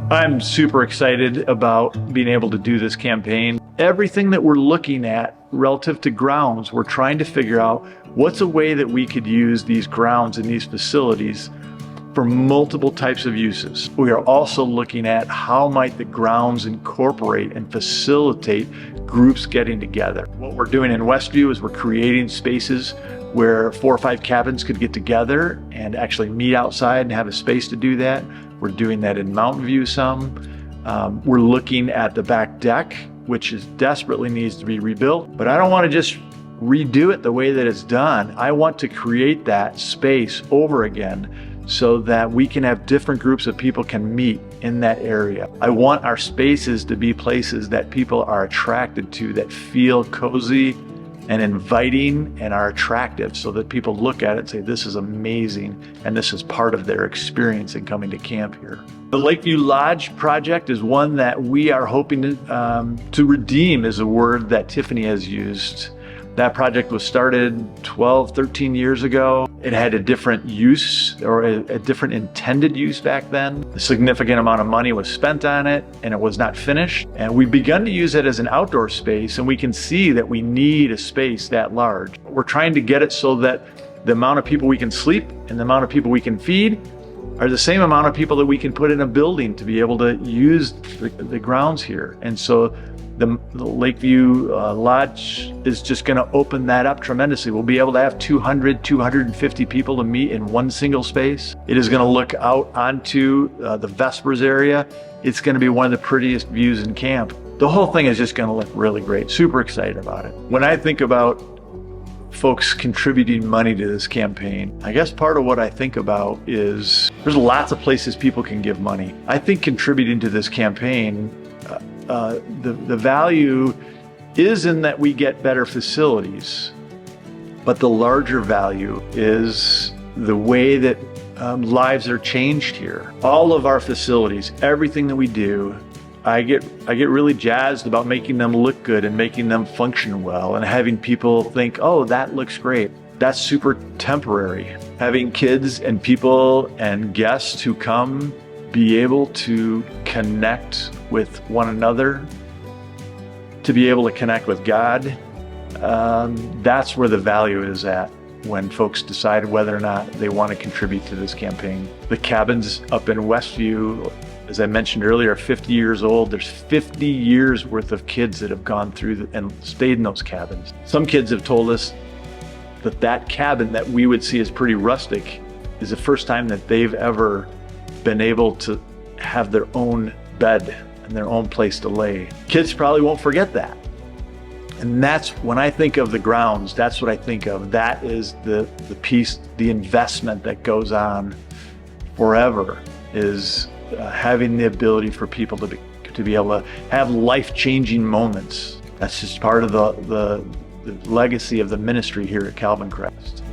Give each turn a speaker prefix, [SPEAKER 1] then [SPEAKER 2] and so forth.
[SPEAKER 1] I'm super excited about being able to do this campaign. Everything that we're looking at relative to grounds, we're trying to figure out what's a way that we could use these grounds and these facilities for multiple types of uses. We are also looking at how might the grounds incorporate and facilitate groups getting together. What we're doing in Westview is we're creating spaces where 4 or 5 cabins could get together and actually meet outside and have a space to do that. We're doing that in Mountain View some. We're looking at the back deck, which desperately needs to be rebuilt, but I don't want to just redo it the way that it's done. I want to create that space over again so that we can have different groups of people can meet in that area. I want our spaces to be places that people are attracted to, that feel cozy and inviting and are attractive, so that people look at it and say, this is amazing, and this is part of their experience in coming to camp here. The Lakeview Lodge project is one that we are hoping to redeem, is a word that Tiffany has used. That project was started 12, 13 years ago. It had a different use, or a different intended use back then. A significant amount of money was spent on it, and it was not finished. And we've begun to use it as an outdoor space, and we can see that we need a space that large. We're trying to get it so that the amount of people we can sleep and the amount of people we can feed are the same amount of people that we can put in a building to be able to use the grounds here. And so the Lakeview Lodge is just going to open that up tremendously. We'll be able to have 200, 250 people to meet in one single space. It is going to look out onto the Vespers area. It's going to be one of the prettiest views in camp. The whole thing is just going to look really great. Super excited about it. When I think about folks contributing money to this campaign, I guess part of what I think about is there's lots of places people can give money. I think contributing to this campaign, the value is in that we get better facilities, but the larger value is the way that lives are changed here. All of our facilities, everything that we do, I get really jazzed about making them look good and making them function well and having people think, oh, that looks great. That's super temporary. Having kids and people and guests who come be able to connect with one another, to be able to connect with God, that's where the value is at when folks decide whether or not they want to contribute to this campaign. The cabins up in Westview, as I mentioned earlier, are 50 years old. There's 50 years worth of kids that have gone through and stayed in those cabins. Some kids have told us that that cabin that we would see as pretty rustic is the first time that they've ever been able to have their own bed and their own place to lay. Kids probably won't forget that. And that's when I think of the grounds, that's what I think of. That is the piece, the investment that goes on forever, is having the ability for people to be able to have life-changing moments. That's just part of the legacy of the ministry here at Calvin Crest.